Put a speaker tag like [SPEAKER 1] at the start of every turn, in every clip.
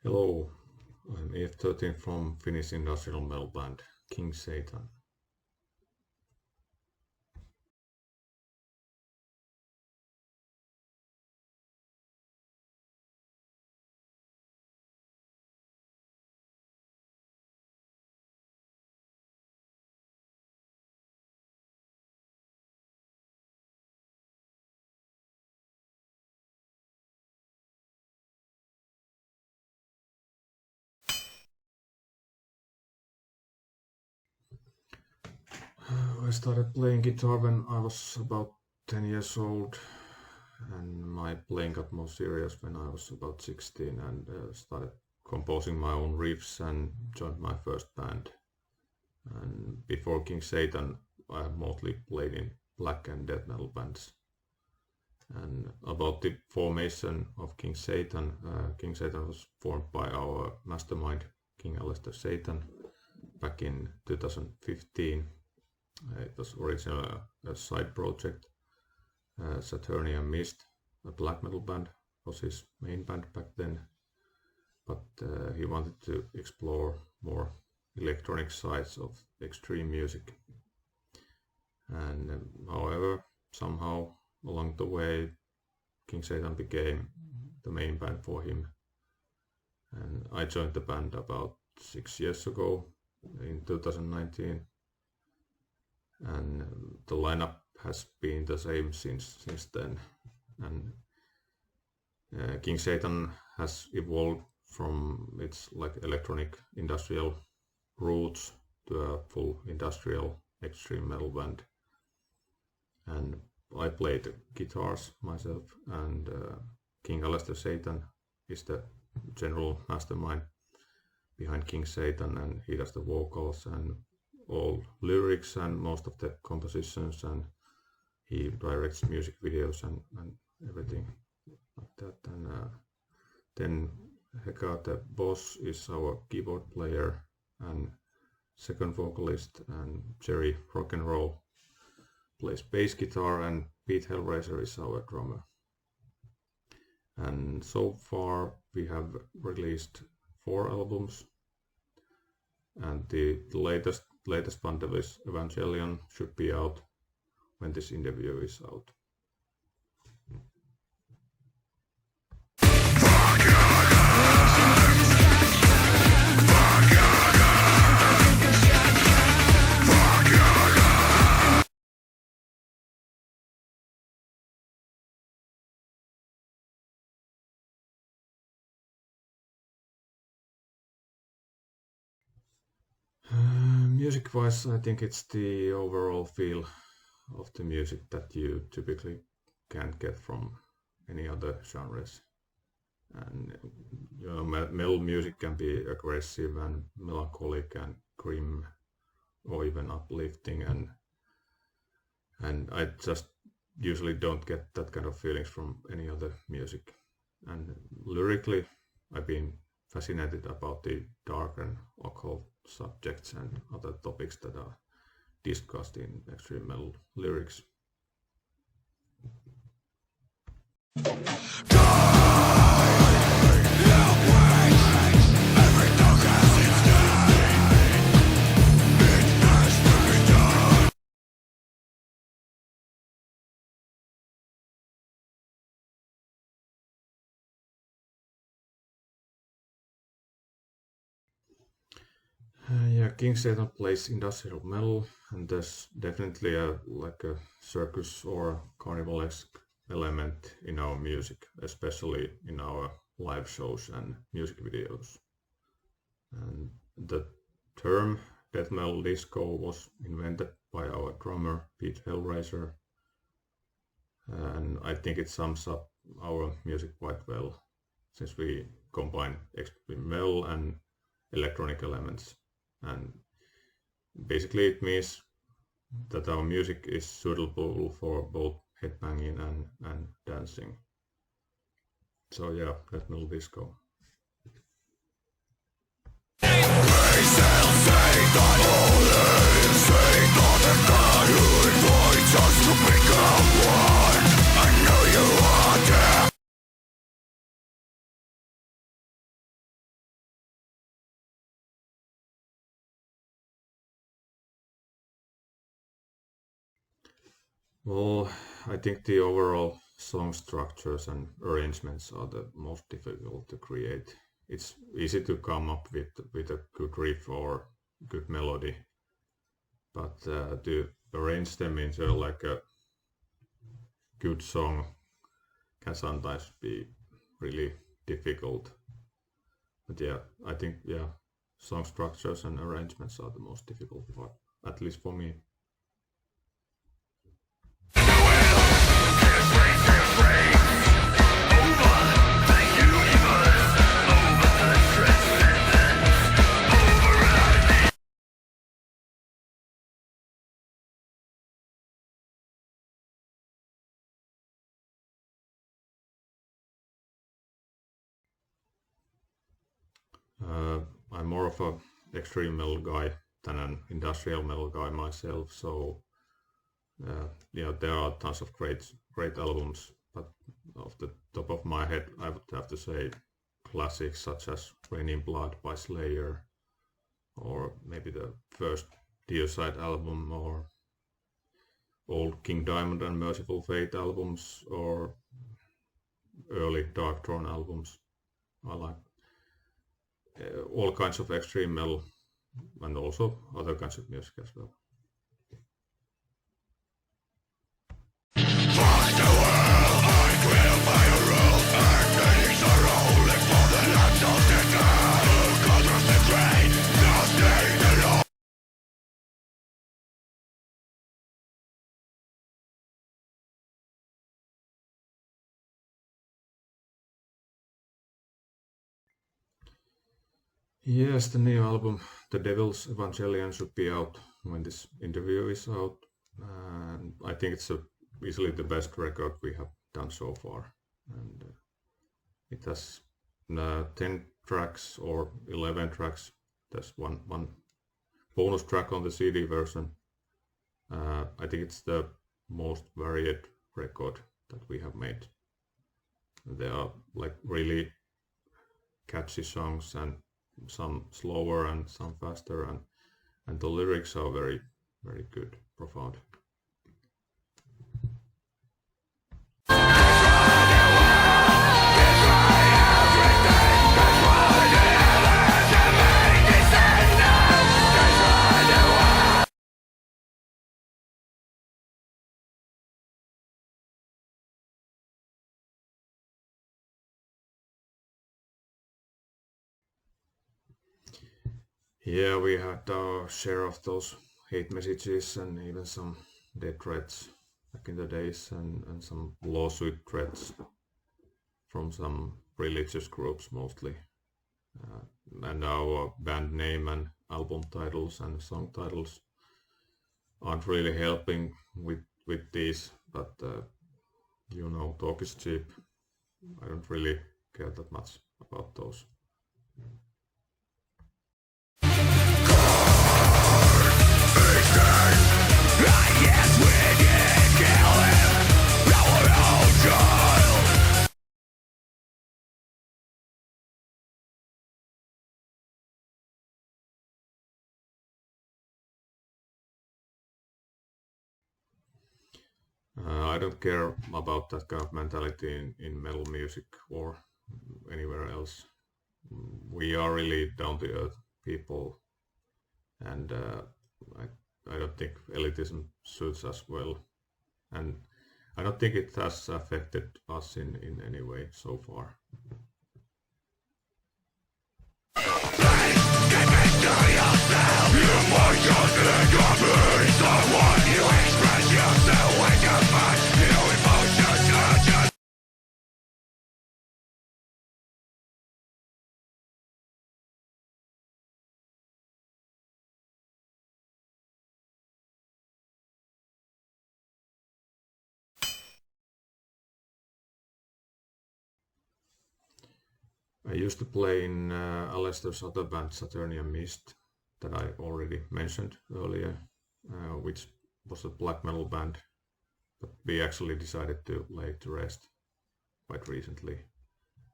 [SPEAKER 1] Hello, I'm EF-13 from Finnish industrial metal band King Satan. I started playing guitar when I was about 10 years old, and my playing got more serious when I was about 16 and started composing my own riffs and joined my first band. And before King Satan, I have mostly played in black and death metal bands. And about the formation of King Satan was formed by our mastermind, King Alistair Satan, back in 2015. It was originally a side project. Saturnian Mist, a black metal band, was his main band back then, but he wanted to explore more electronic sides of extreme music. And however, somehow along the way, King Satan became the main band for him, and I joined the band about 6 years ago in 2019, and the lineup has been the same since then. And King Satan has evolved from its electronic industrial roots to a full industrial extreme metal band. And I play the guitars myself, and King Alistair Satan is the general mastermind behind King Satan, and he does the vocals and all lyrics and most of the compositions, and he directs music videos and everything like that. And then Heka, the boss, is our keyboard player and second vocalist, and Jerry Rock'n'Roll plays bass guitar, and Pete Hellraiser is our drummer. And so far we have released 4 albums, and the latest bundle is Evangelion, should be out when this interview is out. Music-wise, I think it's the overall feel of the music that you typically can't get from any other genres. And metal music can be aggressive and melancholic and grim, or even uplifting, and I just usually don't get that kind of feelings from any other music. And lyrically, I've been fascinated about the dark and occult subjects and other topics that are discussed in extreme metal lyrics. Yeah, King Satan plays industrial metal, and there's definitely a circus or carnivalesque element in our music, especially in our live shows and music videos. And the term death metal disco was invented by our drummer Pete Hellraiser, and I think it sums up our music quite well, since we combine extreme metal and electronic elements. And basically it means that our music is suitable for both headbanging and dancing. So yeah, death metal disco. Well, I think the overall song structures and arrangements are the most difficult to create. It's easy to come up with a good riff or good melody, but to arrange them into like a good song can sometimes be really difficult. But yeah, I think yeah, song structures and arrangements are the most difficult part, at least for me. I'm more of a extreme metal guy than an industrial metal guy myself, so yeah, there are tons of great albums, but off the top of my head, I would have to say classics such as Raining Blood by Slayer, or maybe the first Deicide album, or old King Diamond and Merciful Fate albums, or early Dark Throne albums. I like all kinds of extreme metal and also other kinds of music as well. Yes, the new album, The Devil's Evangelion, should be out when this interview is out. And I think it's easily the best record we have done so far. And it has 10 tracks or 11 tracks. There's one bonus track on the CD version. I think it's the most varied record that we have made. There are like really catchy songs and some slower and some faster, and the lyrics are very good, profound. Yeah, we had our share of those hate messages and even some death threats back in the days, and some lawsuit threats from some religious groups mostly. And our band name and album titles and song titles aren't really helping with these, but you know, talk is cheap. I don't really care that much about those. I don't care about that kind of mentality in metal music or anywhere else. We are really down to earth people, and I don't think elitism suits us well, and I don't think it has affected us in any way so far. I used to play in Alistair's other band, Saturnian Mist, that I already mentioned earlier, which was a black metal band, but we actually decided to lay it to rest quite recently.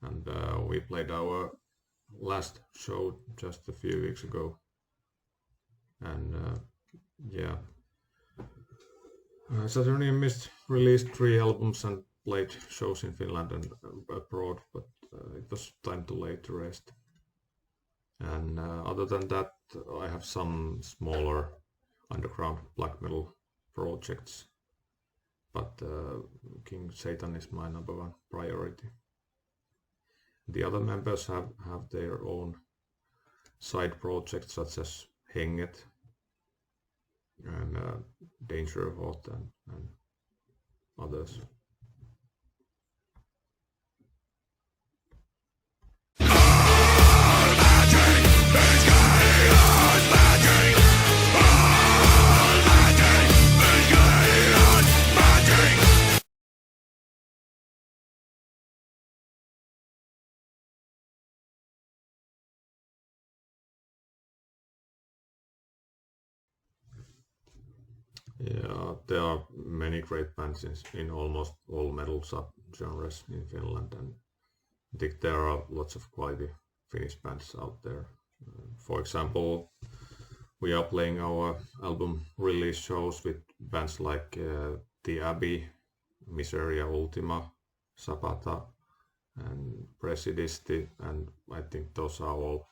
[SPEAKER 1] And we played our last show just a few weeks ago. And yeah, Saturnimist released 3 albums and played shows in Finland and abroad, but it was time to lay to rest. And other than that, I have some smaller underground black metal projects, but King Satan is my #1 priority. The other members have their own side projects such as Henget and Danger Hot and others. Yeah, there are many great bands in almost all metal subgenres in Finland, and I think there are lots of quality Finnish bands out there. For example, we are playing our album release shows with bands like The Abbey, Miseria Ultima, Zapata, and Presidisti, and I think those are all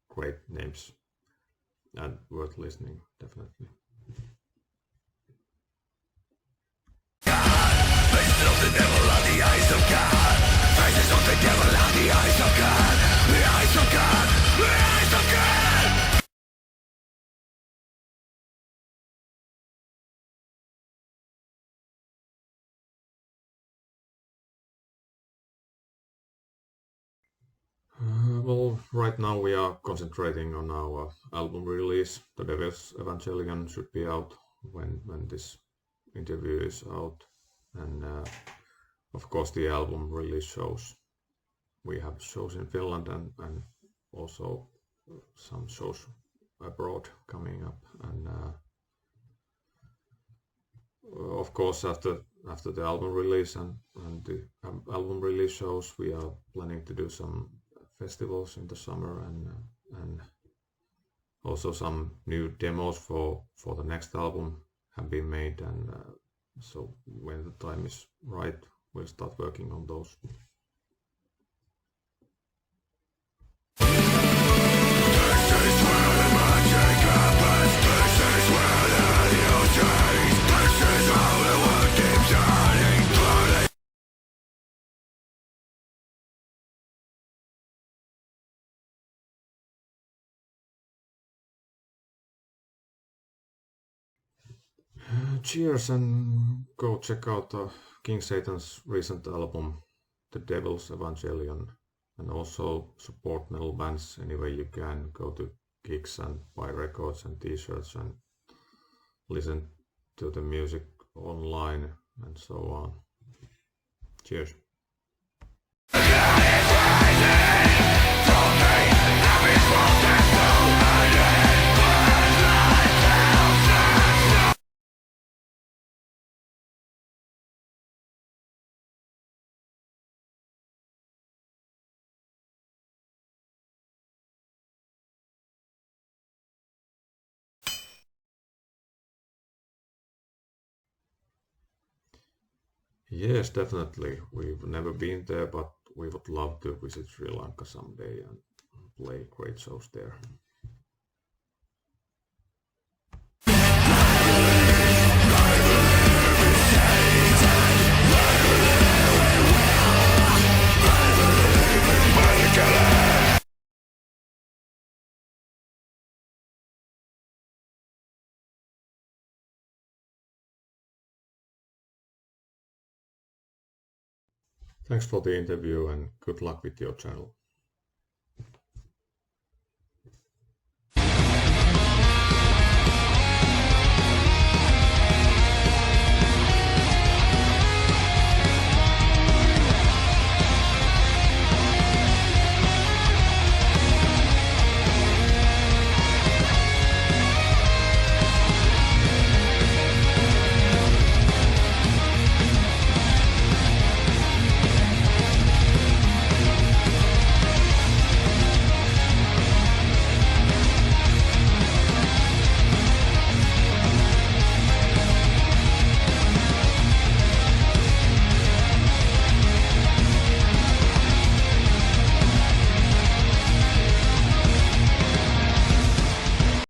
[SPEAKER 1] great names and worth listening, definitely.
[SPEAKER 2] The devil on the eyes of God. Faces of the devil on the eyes of God. The eyes of God. The eyes of God.
[SPEAKER 1] Well, right now we are concentrating on our album release. The Devil's Evangelion should be out when this interview is out, and of course the album release shows. We have shows in Finland and also some shows abroad coming up, and of course after the album release and the album release shows, we are planning to do some festivals in the summer and also some new demos for the next album have been made, and so when the time is right, we'll start working on those. Cheers, and go check out King Satan's recent album, The Devil's Evangelion, and also support metal bands any way you can. Go to gigs and buy records and t-shirts and listen to the music online and so on. Cheers. Yes, definitely. We've never been there, but we would love to visit Sri Lanka someday and play great shows there. Thanks for the interview and good luck with your channel.